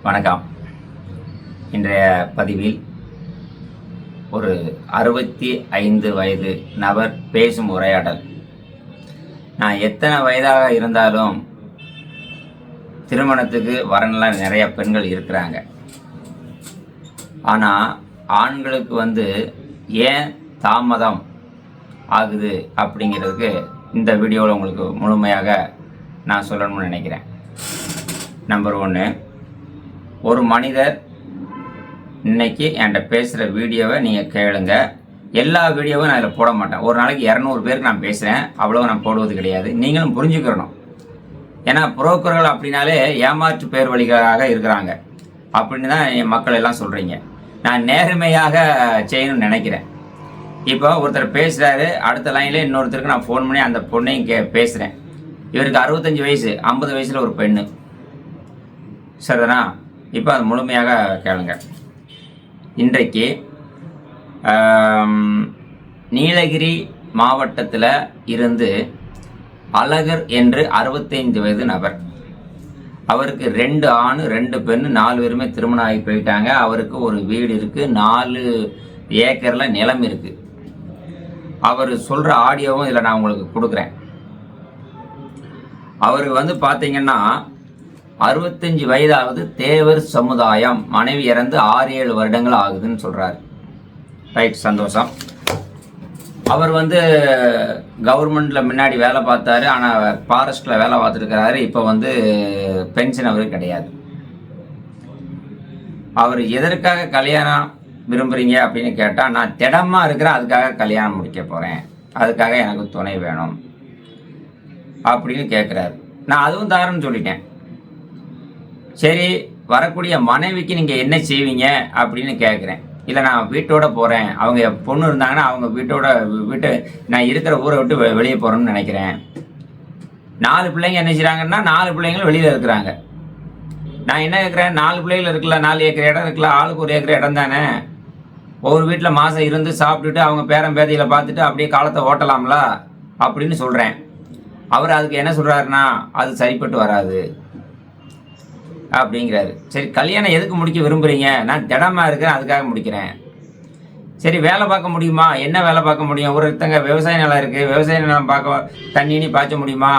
வணக்கம். இன்றைய பதிவில் ஒரு 65 வயது நபர் பேசும் உரையாடல். நான் எத்தனை வயதாக இருந்தாலும் திருமணத்துக்கு வரலாம் நிறைய பெண்கள் இருக்கிறாங்க. ஆனால் ஆண்களுக்கு ஏன் தாமதம் ஆகுது அப்படிங்கிறதுக்கு இந்த வீடியோவில் உங்களுக்கு முழுமையாக நான் சொல்லணும்னு நினைக்கிறேன். நம்பர் 1, ஒரு மனிதர் இன்னைக்கு என்கிட்ட பேசுகிற வீடியோவை நீங்கள் கேளுங்க. எல்லா வீடியோவும் நான் இதில் போட மாட்டேன். ஒரு நாளைக்கு 200 பேருக்கு நான் பேசுகிறேன், அவ்வளோ நான் போடுவது கிடையாது. நீங்களும் புரிஞ்சுக்கிறணும். ஏன்னா புரோக்கர்கள் அப்படின்னாலே ஏமாற்று பேர் வழிகளாக இருக்கிறாங்க அப்படின்னு தான் என் மக்கள் எல்லாம் சொல்கிறீங்க. நான் நேர்மையாக செய்யணும்னு நினைக்கிறேன். இப்போ ஒருத்தர் பேசுகிறாரு, அடுத்த லைனில் இன்னொருத்தருக்கு நான் ஃபோன் பண்ணி அந்த பொண்ணையும் பேசுகிறேன். இவருக்கு 65 வயசு, 50 வயசில் ஒரு பெண்ணு. சரிதானா? இப்போ அது முழுமையாக கேளுங்க. இன்றைக்கு நீலகிரி மாவட்டத்தில் இருந்து அழகர் என்று 65 வயது நபர். அவருக்கு 2 ஆண் 2 பெண், 4 பேருமே திருமணம் ஆகி போயிட்டாங்க. அவருக்கு ஒரு வீடு இருக்குது, 4 ஏக்கரில் நிலம் இருக்குது. அவர் சொல்கிற ஆடியோவும் இதில் நான் உங்களுக்கு கொடுக்குறேன். அவருக்கு பார்த்தீங்கன்னா 65 வயதாவது, தேவர் சமுதாயம், மனைவி இறந்து 6-7 வருடங்கள் ஆகுதுன்னு சொல்கிறார். ரைட், சந்தோஷம். அவர் கவர்மெண்ட்டில் முன்னாடி வேலை பார்த்தாரு, ஆனால் ஃபாரஸ்ட்டில் வேலை பார்த்துருக்கிறாரு. இப்போ பென்ஷன் அவருக்கு கிடையாது. அவர் எதற்காக கல்யாணம் விரும்புகிறீங்க அப்படின்னு கேட்டால், நான் திடமாக இருக்கிறேன், அதுக்காக கல்யாணம் முடிக்க போகிறேன், அதுக்காக எனக்கு துணை வேணும் அப்படின்னு கேட்குறாரு. நான் அதுவும் தாரன்னு சொல்லிட்டேன். சரி, வரக்கூடிய மனைவிக்கு நீங்கள் என்ன செய்வீங்க அப்படின்னு கேட்குறேன். இல்லை, நான் வீட்டோட போகிறேன், அவங்க பொண்ணு இருந்தாங்கன்னா அவங்க வீட்டை நான் இருக்கிற ஊரை விட்டு வெளியே போகிறேன்னு நினைக்கிறேன். 4 பிள்ளைங்க என்ன செய்கிறாங்கன்னா 4 பிள்ளைங்களும் வெளியில் இருக்கிறாங்க. நான் என்ன கேட்குறேன், 4 பிள்ளைகள் இருக்குல்ல, 4 ஏக்கர் இடம் இருக்குல்ல, ஆளுக்கு 1 ஏக்கர் இடம் தானே. ஒவ்வொரு வீட்டில் மாதம் இருந்து சாப்பிட்டுட்டு அவங்க பேரன் பேத்தியில் பார்த்துட்டு அப்படியே காலத்தை ஓட்டலாம்ல அப்படின்னு சொல்கிறேன். அவர் அதுக்கு என்ன சொல்கிறாருன்னா, அது சரிப்பட்டு வராது அப்படிங்கிறாரு. சரி, கல்யாணம் எதுக்கு முடிக்க விரும்புகிறீங்க? நான் திடமாக இருக்கிறேன், அதுக்காக முடிக்கிறேன். சரி, வேலை பார்க்க முடியுமா? என்ன வேலை பார்க்க முடியும்? ஒருத்தங்க விவசாய நிலம் இருக்குது, விவசாய நிலம் தண்ணி பாய்ச்ச முடியுமா?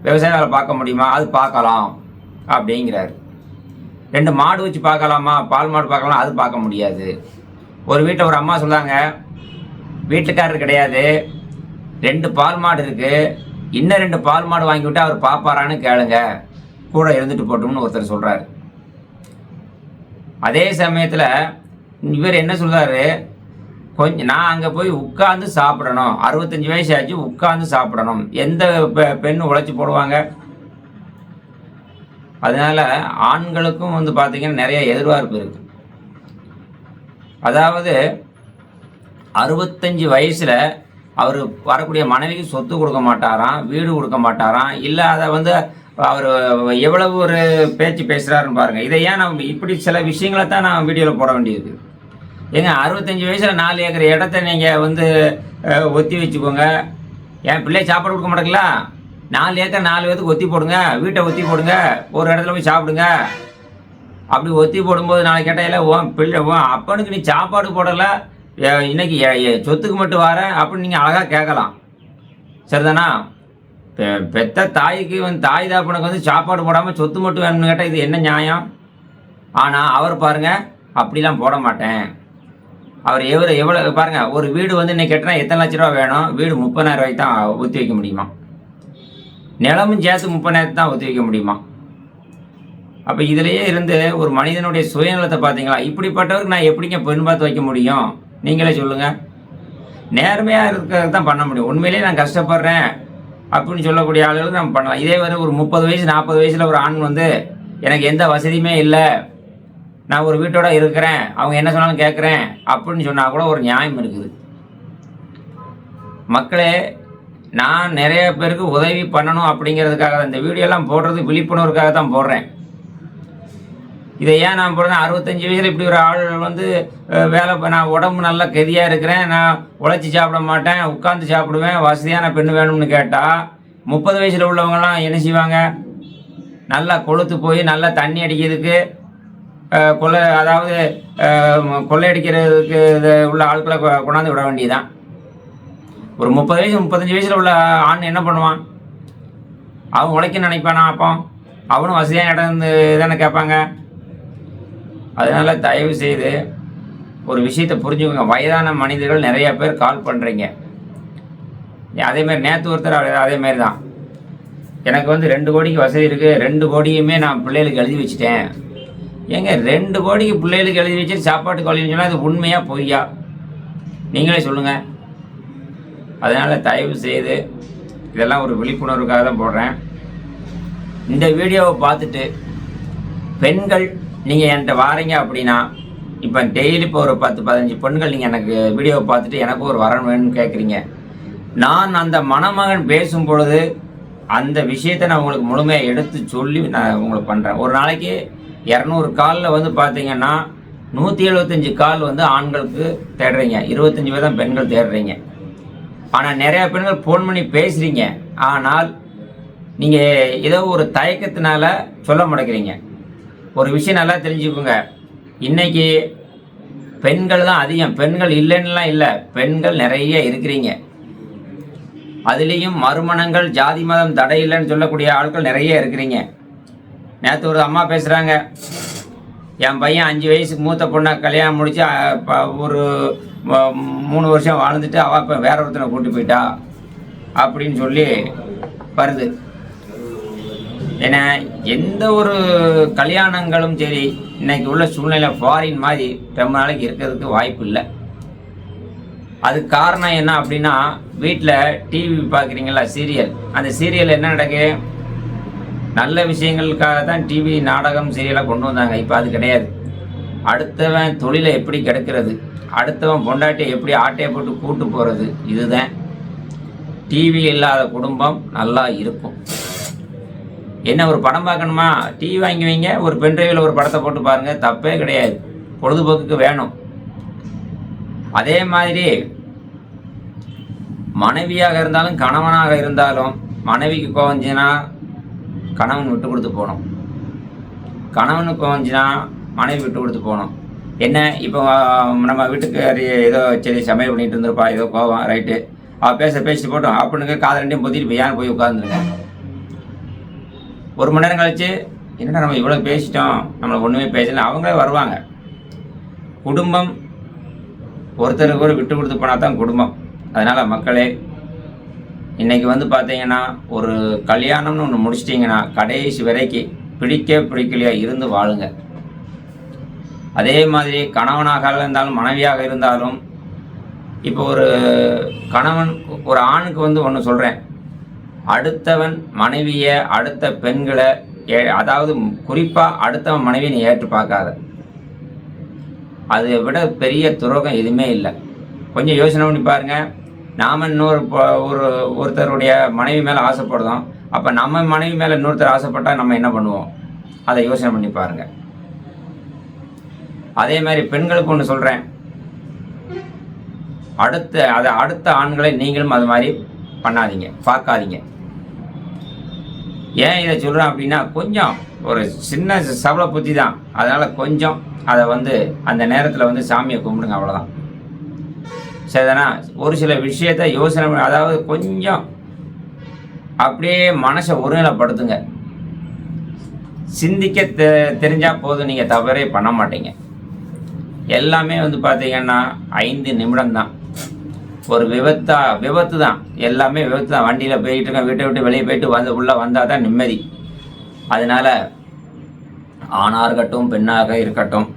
விவசாய வேலை பார்க்க முடியுமா? அது பார்க்கலாம் அப்படிங்கிறாரு. 2 மாடு வச்சு பார்க்கலாமா? பால் மாடு பார்க்கலாம், அது பார்க்க முடியாது. ஒரு வீட்டில் ஒரு அம்மா சொல்கிறாங்க, வீட்டுக்காரர் கிடையாது, 2 பால் மாடு இருக்குது, இன்னும் 2 பால் மாடு வாங்கி விட்டு அவர் பார்ப்பாரான்னு கேளுங்க, கூட இருந்துட்டு போட்டோம்னு ஒருத்தர் சொல்கிறாரு. அதே சமயத்தில் இவர் என்ன சொல்கிறாரு, நான் அங்கே போய் உட்காந்து சாப்பிடணும், 65 வயசு ஆச்சு, உட்காந்து சாப்பிடணும். எந்த பெண் உழைச்சி போடுவாங்க? அதனால் ஆண்களுக்கும் பார்த்தீங்கன்னா நிறைய எதிர்பார்ப்பு இருக்குது. அதாவது 65 வயசில் அவர் வரக்கூடிய மனைவிக்கு சொத்து கொடுக்க மாட்டாராம், வீடு கொடுக்க மாட்டாராம். இல்லை, அதை அவர் எவ்வளவு ஒரு பேச்சு பேசுகிறாருன்னு பாருங்கள். இதை ஏன் நம்ம இப்படி சில விஷயங்களை தான் நான் வீடியோவில் போட வேண்டியது. ஏங்க, 65 வயசில் 4 ஏக்கர் இடத்த நீங்கள் ஒத்தி வச்சுக்கோங்க. என் பிள்ளை சாப்பாடு கொடுக்க மாட்டேங்களா? 4 ஏக்கர் 4 பேருக்கு ஒத்தி போடுங்க, வீட்டை ஒத்தி போடுங்க, ஒரு இடத்துல போய் சாப்பிடுங்க. அப்படி ஒத்தி போடும்போது நாளைக்கு கேட்டால், உன் பிள்ளை அப்பனுக்கு நீ சாப்பாடு போடலை, இன்னைக்கு சொத்துக்கு மட்டும் வரேன் அப்படின்னு நீங்கள் அழகாக கேட்கலாம். சரிதானா? பெத்த தாய்க்கு தாய் தாப்பனுக்கு சாப்பாடு போடாமல் சொத்து மட்டும் வேணும்னு கேட்டால் இது என்ன நியாயம்? ஆனால் அவர் பாருங்கள், அப்படிலாம் போட மாட்டேன். அவர் எவ்வளோ பாருங்கள், ஒரு வீடு இன்னைக்கு கேட்டால் எத்தனை லட்ச ரூபா வேணும்? வீடு 30,000 ரூபாய்க்கு தான் ஊற்றி வைக்க முடியுமா? நிலமும் சேர்த்து 30,000 தான் ஊற்றி வைக்க முடியுமா? அப்போ இதிலேயே இருந்து ஒரு மனிதனுடைய சுயநலத்தை பார்த்தீங்களா? இப்படிப்பட்டவருக்கு நான் எப்படிங்க பெண் பார்த்து வைக்க முடியும்? நீங்களே சொல்லுங்கள். நேர்மையாக இருக்கிறது தான் பண்ண முடியும். உண்மையிலேயே நான் கஷ்டப்படுறேன் அப்படின்னு சொல்லக்கூடிய ஆளுகளுக்கு நம்ம பண்ணலாம். இதே ஒரு 30 வயசு 40 வயசில் ஒரு ஆண் எனக்கு எந்த வசதியுமே இல்லை, நான் ஒரு வீட்டோட இருக்கிறேன், அவங்க என்ன சொன்னாலும் கேட்குறேன் அப்படின்னு சொன்னால் கூட ஒரு நியாயம் இருக்குது. மக்களே, நான் நிறைய பேருக்கு உதவி பண்ணணும் அப்படிங்கிறதுக்காக இந்த வீடியோலாம் போடுறது விழிப்புணர்வுக்காக தான் போடுறேன். இதை ஏன் நான் போடுறேன், 65 வயசில் இப்படி ஒரு ஆள் வேலை, நான் உடம்பு நல்லா கெதியாக இருக்கிறேன், நான் உழைச்சி சாப்பிட மாட்டேன், உட்காந்து சாப்பிடுவேன், வசதியான பெண் வேணும்னு கேட்டால் 30 வயசில் உள்ளவங்கலாம் என்ன செய்வாங்க? நல்லா கொளுத்து போய் நல்லா தண்ணி அடிக்கிறதுக்கு அதாவது கொள்ளையடிக்கிறதுக்கு உள்ள ஆட்களை கொண்டாந்து விட வேண்டியதுதான். ஒரு 30 வயசு 35 வயசில் உள்ள ஆண் என்ன பண்ணுவான்? அவன் உழைக்க நினைப்பானா? அப்போ அவனும் வசதியாக நடந்து தானே கேட்பாங்க. அதனால் தயவு செய்து ஒரு விஷயத்தை புரிஞ்சுக்கோங்க. வயதான மனிதர்கள் நிறைய பேர் கால் பண்ணுறீங்க. அதேமாதிரி நேற்று ஒருத்தர் அதேமாரி தான், எனக்கு வந்து 2 கோடிக்கு வசதி இருக்குது, 2 கோடியுமே நான் பிள்ளைகளுக்கு எழுதி வச்சுட்டேன். ஏங்க 2 கோடிக்கு பிள்ளைகளுக்கு எழுதி வச்சுட்டு சாப்பாட்டுக்கு வழின்னு சொன்னால் அது உண்மையா பொய்யா? நீங்களே சொல்லுங்கள். அதனால் தயவு செய்து இதெல்லாம் ஒரு விழிப்புணர்வுக்காக தான் போடுறேன். இந்த வீடியோவை பார்த்துட்டு பெண்கள் நீங்கள் என்கிட்ட வாரீங்க அப்படின்னா, இப்போ டெய்லி இப்போ ஒரு 10-15 பெண்கள் நீங்கள் எனக்கு வீடியோவை பார்த்துட்டு எனக்கு ஒரு வரன் வேணும்னு கேட்குறீங்க. நான் அந்த மணமகன் பேசும் பொழுது அந்த விஷயத்தை நான் உங்களுக்கு முழுமையாக எடுத்து சொல்லி நான் உங்களுக்கு பண்ணுறேன். ஒரு நாளைக்கு 200 காலில் வந்து பார்த்தீங்கன்னா 175 கால் வந்து ஆண்களுக்கு தேடுறீங்க, 25 பேர் தான் பெண்கள் தேடுறீங்க. ஆனால் நிறையா பெண்கள் ஃபோன் பண்ணி பேசுகிறீங்க, ஆனால் நீங்கள் ஏதோ ஒரு தயக்கத்தினால சொல்ல மாட்டேங்கிறீங்க. ஒரு விஷயம் நல்லா தெரிஞ்சுக்கோங்க, இன்றைக்கி பெண்கள் தான் அதிகம், பெண்கள் இல்லைன்னுலாம் இல்லை, பெண்கள் நிறைய இருக்கிறீங்க. அதுலேயும் மறுமணங்கள் ஜாதி மதம் தடை இல்லைன்னு சொல்லக்கூடிய ஆட்கள் நிறைய இருக்கிறீங்க. நேற்று ஒரு அம்மா பேசுகிறாங்க, என் பையன் 5 வயசுக்கு மூத்த பொண்ணை கல்யாணம் முடித்து ஒரு 3 வருஷம் வாழ்ந்துட்டு அவள் இப்போ வேற ஒருத்தனை கூட்டி போயிட்டா அப்படின்னு சொல்லி வருது. ஏன்னா எந்த ஒரு கல்யாணங்களும் சரி இன்னைக்கு உள்ள சூழ்நிலை ஃபாரின் மாதிரி ரொம்ப நாளைக்கு இருக்கிறதுக்கு வாய்ப்பு இல்லை. அதுக்கு காரணம் என்ன அப்படின்னா, வீட்டில் டிவி பார்க்குறீங்களா, சீரியல், அந்த சீரியல் என்ன நடக்கு, நல்ல விஷயங்களுக்காக தான் டிவி நாடகம் சீரியலாக கொண்டு வந்தாங்க. இப்போ அது கிடையாது. அடுத்தவன் தொழிலை எப்படி கெடுக்கிறது, அடுத்தவன் பொண்டாட்டியை எப்படி ஆட்டையை போட்டு கூட்டு போகிறது, இதுதான். டிவி இல்லாத குடும்பம் நல்லா இருக்கும். என்ன ஒரு படம் பார்க்கணுமா, டிவி வாங்கி வைங்க, ஒரு பென்ட்ரைவில் ஒரு படத்தை போட்டு பாருங்கள், தப்பே கிடையாது, பொழுதுபோக்குக்கு வேணும். அதே மாதிரி மனைவியாக இருந்தாலும் கணவனாக இருந்தாலும், மனைவிக்கு கோவஞ்சினா கணவன் விட்டு கொடுத்து போகணும், கணவனுக்கு கோவஞ்சினா மனைவி விட்டு கொடுத்து போகணும். என்ன இப்போ நம்ம வீட்டுக்கு ஏதோ சரி சமையல் பண்ணிட்டு இருந்திருப்பா, ஏதோ கோவம், ரைட்டு, அவள் பேசிட்டு போட்டோம் அப்படின்னு காதை ரெண்டையும் பொத்திட்டு போய் போய் உட்காந்துருங்க. 1 மணி நேரம் கழிச்சு என்னடா நம்ம இவ்வளோ பேசிட்டோம், நம்மளை ஒன்றுமே பேசல, அவங்களே வருவாங்க. குடும்பம் ஒருத்தருக்கு ஒரு விட்டு கொடுத்து போனால் தான் குடும்பம். அதனால் மக்களே, இன்றைக்கி வந்து பார்த்தீங்கன்னா ஒரு கல்யாணம்னு ஒன்று முடிச்சிட்டிங்கன்னா கடைசி வரைக்கும் பிடிக்கலையா இருந்து வாழுங்க. அதே மாதிரி கணவனாக இருந்தாலும் மனைவியாக இருந்தாலும், இப்போ ஒரு கணவன் ஒரு ஆணுக்கு வந்து ஒன்று சொல்கிறேன், அடுத்தவன் மனைவியை அடுத்த பெண்களை அதாவது குறிப்பாக அடுத்தவன் மனைவியை நீ ஏற்று பார்க்காத. அதை விட பெரிய துரோகம் எதுவுமே இல்லை. கொஞ்சம் யோசனை பண்ணி பாருங்கள். நாம் ஒருத்தருடைய மனைவி மேலே ஆசைப்படுறோம், அப்போ நம்ம மனைவி மேலே இன்னொருத்தர் ஆசைப்பட்டால் நம்ம என்ன பண்ணுவோம், அதை யோசனை பண்ணி பாருங்கள். அதே மாதிரி பெண்களுக்கு ஒன்று சொல்கிறேன், அடுத்த ஆண்களை நீங்களும் அது மாதிரி பண்ணாதீங்க, பார்க்காதீங்க. ஏன் இதை சொல்கிறேன் அப்படின்னா, கொஞ்சம் ஒரு சின்ன சபல புத்தி தான், அதனால் கொஞ்சம் அதை வந்து அந்த நேரத்தில் வந்து சாமியை கும்பிடுங்க, அவ்வளோதான். சரிதானா? ஒரு சில விஷயத்தை யோசனை, அதாவது கொஞ்சம் அப்படியே மனசை ஒருநிலைப்படுத்துங்க. சிந்திக்க தெரிஞ்சால் போதும், நீங்கள் தவறே பண்ண மாட்டீங்க. எல்லாமே வந்து பார்த்தீங்கன்னா 5 நிமிடம் தான். ஒரு விபத்து தான், எல்லாமே விபத்து தான். வண்டியில் போயிட்டு இருக்கேன், வீட்டை விட்டு வெளியே போயிட்டு உள்ளே வந்தால் தான் நிம்மதி. அதனால் ஆணாக இருக்கட்டும் பெண்ணாக இருக்கட்டும்,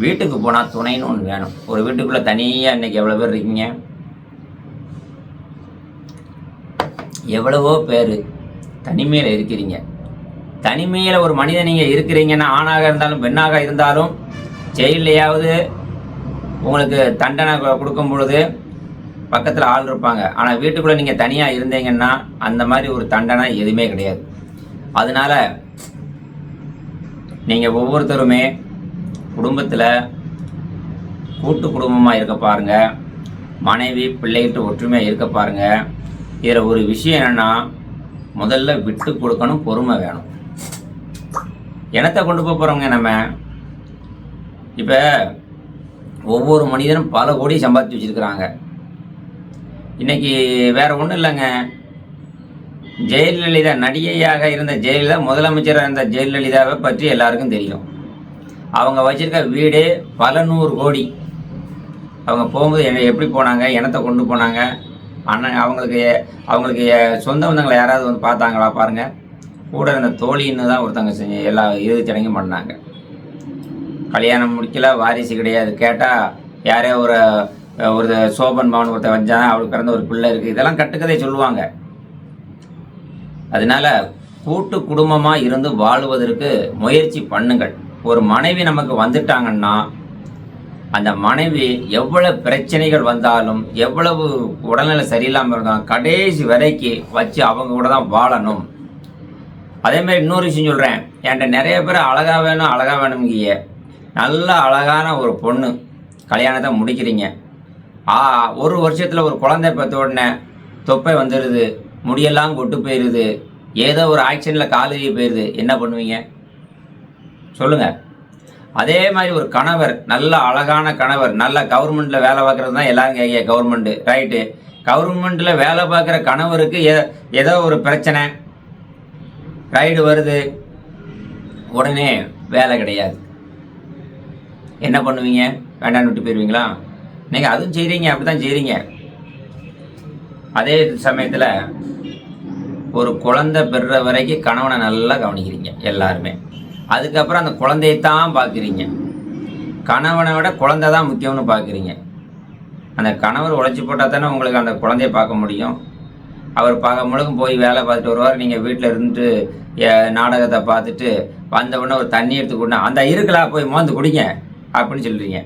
வீட்டுக்கு போனால் துணைன்னு ஒன்று வேணும். ஒரு வீட்டுக்குள்ளே தனியாக இன்றைக்கி எவ்வளோ பேர் இருக்கீங்க, எவ்வளவோ பேர் தனிமையில் இருக்கிறீங்க. தனிமையில் ஒரு மனிதன் நீங்கள் இருக்கிறீங்கன்னா, ஆணாக இருந்தாலும் பெண்ணாக இருந்தாலும், ஜெயிலையாவது உங்களுக்கு தண்டனை கொடுக்கும் பொழுது பக்கத்தில் ஆள் இருப்பாங்க. ஆனால் வீட்டுக்குள்ளே நீங்கள் தனியாக இருந்தீங்கன்னா அந்த மாதிரி ஒரு தண்டனை எதுவுமே கிடையாது. அதனால் நீங்கள் ஒவ்வொருத்தருமே குடும்பத்தில் கூட்டு குடும்பமாக இருக்க பாருங்கள், மனைவி பிள்ளைகிட்ட ஒற்றுமையாக இருக்க பாருங்கள். இதில் ஒரு விஷயம் என்னென்னா, முதல்ல விட்டு கொடுக்கணும், பொறுமை வேணும். இனத்தை கொண்டு போகிறோங்க நம்ம. இப்போ ஒவ்வொரு மனிதனும் பல கோடி சம்பாதிச்சு வச்சுருக்கிறாங்க. இன்றைக்கி வேறு ஒன்றும் இல்லைங்க, ஜெயலலிதா நடிகையாக இருந்த ஜெயலலிதா, முதலமைச்சராக இருந்த ஜெயலலிதாவை பற்றி எல்லாருக்கும் தெரியும். அவங்க வச்சுருக்க வீடே பல 100 கோடி. அவங்க போகும்போது எப்படி போனாங்க, இனத்தை கொண்டு போனாங்க, அண்ணன் அவங்களுக்கு சொந்த பந்தங்களை யாராவது வந்து பார்த்தாங்களா பாருங்கள். கூட இருந்த தோழின்னு தான் ஒருத்தங்க செஞ்சு எல்லா இறுதி சடங்கும் பண்ணாங்க. கல்யாணம் முடிக்கல, வாரிசு கிடையாது. கேட்டால் யாரே ஒரு சோபன் பவன் ஒருத்தர் வச்சாங்க, அவளுக்கு பிறந்த ஒரு பிள்ளை இருக்குது. இதெல்லாம் கட்டுக்கதை சொல்லுவாங்க. அதனால கூட்டு குடும்பமாக இருந்து வாழுவதற்கு முயற்சி பண்ணுங்கள். ஒரு மனைவி நமக்கு வந்துட்டாங்கன்னா அந்த மனைவி எவ்வளவு பிரச்சனைகள் வந்தாலும், எவ்வளவு உடல்நிலை சரியில்லாமல் இருந்தாலும் கடைசி வரைக்கும் வச்சு அவங்க கூட தான் வாழணும். அதேமாதிரி இன்னொரு விஷயம் சொல்கிறேன், என்கிட்ட நிறைய பேர் அழகாக வேணுங்கிய நல்ல அழகான ஒரு பொண்ணு கல்யாணத்தை முடிக்கிறீங்க. ஒரு வருஷத்தில் ஒரு குழந்தை பெற்ற உடனே தொப்பை வந்துடுது, முடியெல்லாம் கொட்டு போயிடுது, ஏதோ ஒரு ஆக்சிடெண்ட்டில் காலேஜ் போயிடுது. என்ன பண்ணுவீங்க சொல்லுங்கள்? அதே மாதிரி ஒரு கணவர், நல்ல அழகான கணவர், நல்ல கவர்மெண்ட்டில் வேலை பார்க்குறது தான் எல்லாரும் கேட்க. கவர்மெண்ட்டு ரைட்டு, கவர்மெண்ட்டில் வேலை பார்க்குற கணவருக்கு ஏதோ ஒரு பிரச்சனை ரைடு வருது, உடனே வேலை கிடையாது. என்ன பண்ணுவீங்க? வேண்டான்னு விட்டு போயிடுவீங்களா? நீங்கள் அதுவும் செய்கிறீங்க, அப்படி தான் செய்கிறீங்க. அதே சமயத்தில் ஒரு குழந்தை பெறுற வரைக்கும் கணவனை நல்லா கவனிக்கிறீங்க எல்லாருமே. அதுக்கப்புறம் அந்த குழந்தையத்தான் பார்க்குறீங்க. கணவனை விட குழந்தை தான் முக்கியம்னு பார்க்குறீங்க. அந்த கணவர் உழைச்சி போட்டால் தானே உங்களுக்கு அந்த குழந்தைய பார்க்க முடியும். அவர் முழுக்கும் போய் வேலை பார்த்துட்டு வருவார், நீங்கள் வீட்டில் இருந்துட்டு நாடகத்தை பார்த்துட்டு வந்த உடனே ஒரு தண்ணி எடுத்துக்கொண்டா அந்த இருக்கலாம் போய் மோந்து குடிங்க அப்படின்னு சொல்கிறீங்க.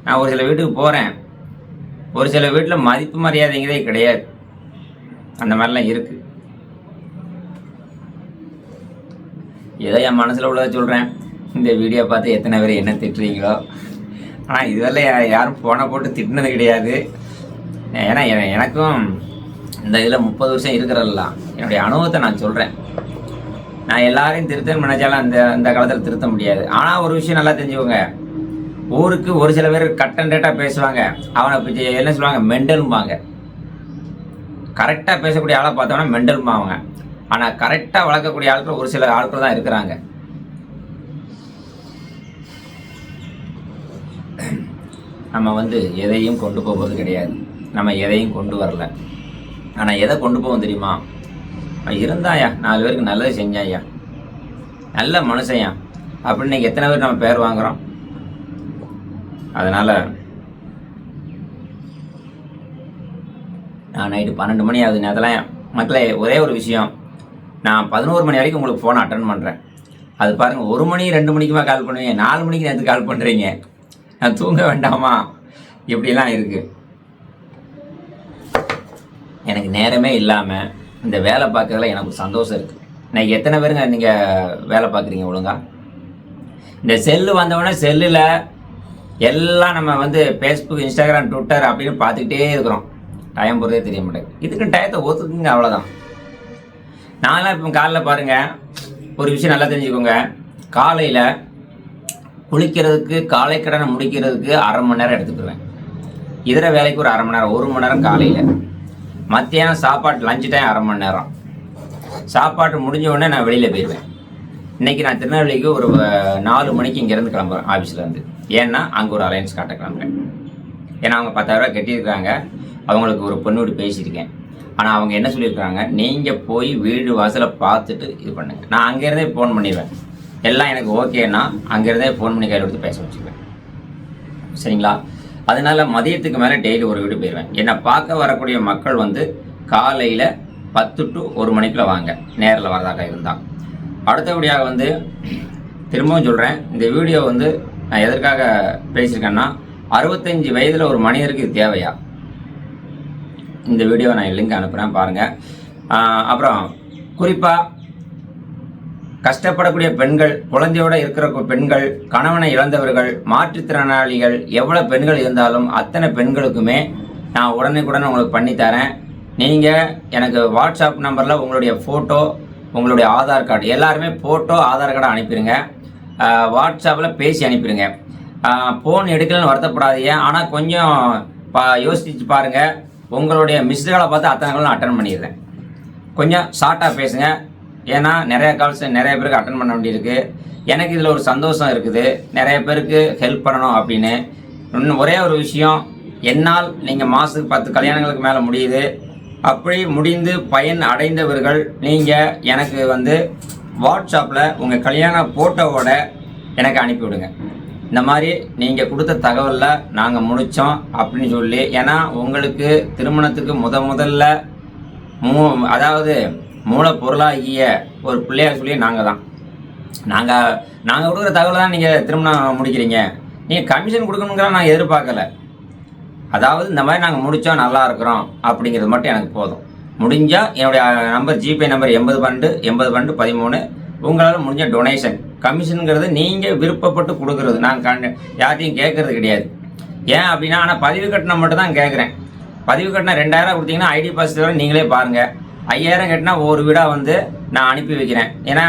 நான் ஒரு சில வீட்டுக்கு போகிறேன், ஒரு சில வீட்டில் மதிப்பு மரியாதைங்கிறதே கிடையாது. அந்த மாதிரிலாம் இருக்குது. ஏதோ என் மனசில் உள்ளதை சொல்கிறேன். இந்த வீடியோ பார்த்து எத்தனை பேர் என்ன திட்டுறீங்களோ. ஆனால் இதுவரை யாரும் ஃபோனை போட்டு திட்டினது கிடையாது. ஏன்னா எனக்கும் இந்த இதில் 30 வருஷம் இருக்கிறதெல்லாம் என்னுடைய அனுபவத்தை நான் சொல்கிறேன். நான் எல்லாரையும் திருத்தன்னு நினைச்சாலும் அந்த காலத்தில் திருத்த முடியாது. ஆனால் ஒரு விஷயம் நல்லா தெரிஞ்சுக்கோங்க, ஊருக்கு ஒரு சில பேர் கட் அண்ட் ரேட்டாக பேசுவாங்க. அவனை என்ன சொல்லுவாங்க, மெண்டல்பாங்க. கரெக்டாக பேசக்கூடிய ஆளை பார்த்தோன்னா மெண்டல்பாங்க. ஆனால் கரெக்டாக வளர்க்கக்கூடிய ஆட்கள் ஒரு சில ஆட்கள் தான் இருக்கிறாங்க. நம்ம எதையும் கொண்டு போவது கிடையாது, நம்ம எதையும் கொண்டு வரல. ஆனால் எதை கொண்டு போவோம் தெரியுமா? இருந்தாயா 4 பேருக்கு நல்லது செஞ்சாயா, நல்ல மனுஷன்யா அப்படின்னு இன்னைக்கு எத்தனை பேர் நம்ம பேர் வாங்குகிறோம். அதனால் நான் நைட்டு 12 மணி ஆகுது நேரத்தில் மக்களே. ஒரே ஒரு விஷயம், நான் 11 மணி வரைக்கும் உங்களுக்கு ஃபோனை அட்டன் பண்ணுறேன். அது பாருங்கள், 1 மணி 2 மணிக்குமா கால் பண்ணுவீங்க, 4 மணிக்கு நேரத்துக்கு கால் பண்ணுறீங்க. நான் தூங்க வேண்டாமா? இப்படிலாம் இருக்குது. எனக்கு நேரமே இல்லாமல் இந்த வேலை பார்க்கறதுல எனக்கு சந்தோஷம் இருக்குது. நான் எத்தனை பேருங்க நீங்கள் வேலை பார்க்குறீங்க ஒழுங்கா? இந்த செல்லு வந்தவொடனே செல்லில் எல்லாம் நம்ம ஃபேஸ்புக், இன்ஸ்டாகிராம், ட்விட்டர் அப்படின்னு பார்த்துக்கிட்டே இருக்கிறோம். டைம் போகிறதே தெரிய மாட்டேங்குது. இதுக்கு டயத்தை ஒத்துக்குங்க, அவ்வளோதான். நான்லாம் இப்போ காலைல பாருங்கள், ஒரு விஷயம் நல்லா தெரிஞ்சுக்கோங்க. காலையில் குளிக்கிறதுக்கு, காலை கடனை முடிக்கிறதுக்கு 1/2 மணி நேரம் எடுத்துக்கிடுவேன். இதர வேலைக்கு ஒரு 1/2 மணி நேரம், 1 மணி நேரம் காலையில். மத்தியானம் சாப்பாட்டு லஞ்சு டைம் 1/2 மணி நேரம். சாப்பாட்டு முடிஞ்ச உடனே நான் வெளியில் போயிடுவேன். இன்றைக்கி நான் திருநெல்வேலிக்கு ஒரு 4 மணிக்கு இங்கேருந்து கிளம்புறேன் ஆஃபீஸ்லேருந்து. ஏன்னா அங்கே ஒரு அலையன்ஸ் காட்ட கிளம்புறேன். ஏன்னா அவங்க 10,000 ரூபா கட்டியிருக்காங்க. அவங்களுக்கு ஒரு பொண்ணு வீடு பேசியிருக்கேன். ஆனால் அவங்க என்ன சொல்லியிருக்காங்க, நீங்கள் போய் வீடு வாசலை பார்த்துட்டு இது பண்ணுங்கள். நான் அங்கேருந்தே ஃபோன் பண்ணிடுவேன். எல்லாம் எனக்கு ஓகேன்னா அங்கேருந்தே ஃபோன் பண்ணி கையில் எடுத்து பேச வச்சுக்குவேன். சரிங்களா? அதனால் மதியத்துக்கு மேலே டெய்லி ஒரு வீடு போயிடுவேன். என்னை பார்க்க வரக்கூடிய மக்கள் காலையில் 10 to 1 மணிக்குள்ளே வாங்க, நேரில் வரதாக இருந்தால். அடுத்தபடியாக திரும்பவும் சொல்கிறேன், இந்த வீடியோ நான் எதற்காக பேசியிருக்கேன்னா, 65 வயதில் ஒரு மனிதருக்கு இது தேவையா? இந்த வீடியோவை நான் லிங்க் அனுப்புகிறேன், பாருங்கள். அப்புறம் குறிப்பாக கஷ்டப்படக்கூடிய பெண்கள், குழந்தையோடு இருக்கிற பெண்கள், கணவனை இழந்தவர்கள், மாற்றுத்திறனாளிகள், எவ்வளோ பெண்கள் இருந்தாலும் அத்தனை பெண்களுக்குமே நான் உடனுக்குடன் உங்களுக்கு பண்ணித்தரேன். நீங்கள் எனக்கு வாட்ஸ்அப் நம்பரில் உங்களுடைய ஃபோட்டோ, உங்களுடைய ஆதார் கார்டு, எல்லாருமே ஃபோட்டோ, ஆதார் கார்டை அனுப்பிடுங்க. வாட்ஸ்அப்பில் பேசி அனுப்பிடுங்க. ஃபோன் எடுக்கலன்னு வருத்தப்படாதீங்க. ஆனால் கொஞ்சம் யோசிச்சு பாருங்கள். உங்களுடைய மிஸ்டுகளை பார்த்து அத்தனை கால் நான் அட்டன் பண்ணிடுறேன். கொஞ்சம் ஷார்ட்டாக பேசுங்க. ஏன்னா நிறைய கால்ஸ் நிறைய பேருக்கு அட்டன் பண்ண வேண்டியிருக்கு. எனக்கு இதில் ஒரு சந்தோஷம் இருக்குது, நிறைய பேருக்கு ஹெல்ப் பண்ணணும் அப்படின்னு. இன்னும் ஒரே ஒரு விஷயம், என்னால் நீங்கள் மாதத்துக்கு 10 கல்யாணங்களுக்கு மேலே முடியுது. அப்படி முடிந்து பயன் அடைந்தவர்கள் நீங்கள் எனக்கு வந்து வாட்ஸ்அப்பில் உங்கள் கல்யாண ஃபோட்டோவோட எனக்கு அனுப்பிவிடுங்க. இந்த மாதிரி நீங்கள் கொடுத்த தகவலில் நாங்கள் முடித்தோம் அப்படின்னு சொல்லி. ஏன்னா உங்களுக்கு திருமணத்துக்கு முதல்ல அதாவது மூலப்பொருளாகிய ஒரு பிள்ளையார் சொல்லி நாங்கள் தான். நாங்கள் கொடுக்குற தகவல் தான் நீங்கள் திருமணம் முடிக்கிறீங்க. நீங்கள் கமிஷன் கொடுக்கணுங்கிற நான் எதிர்பார்க்கல. அதாவது இந்த மாதிரி நாங்கள் முடித்தோம், நல்லா இருக்கிறோம் அப்படிங்கிறது மட்டும் எனக்கு போதும். முடிஞ்சால் என்னுடைய நம்பர், ஜிபே நம்பர் 8012 உங்களால் முடிஞ்ச டொனேஷன். கமிஷனுங்கிறது நீங்கள் விருப்பப்பட்டு கொடுக்குறது, நாங்கள் யார்ட்டையும் கேட்கறது கிடையாது. ஏன் அப்படின்னா, ஆனால் பதிவு கட்டணம் மட்டும் தான் கேட்குறேன். பதிவு கட்டணம் 2000 கொடுத்தீங்கன்னா ஐடி பாஸ் நீங்களே பாருங்கள். 5000 கட்டினா ஒரு வீடாக வந்து நான் அனுப்பி வைக்கிறேன். ஏன்னா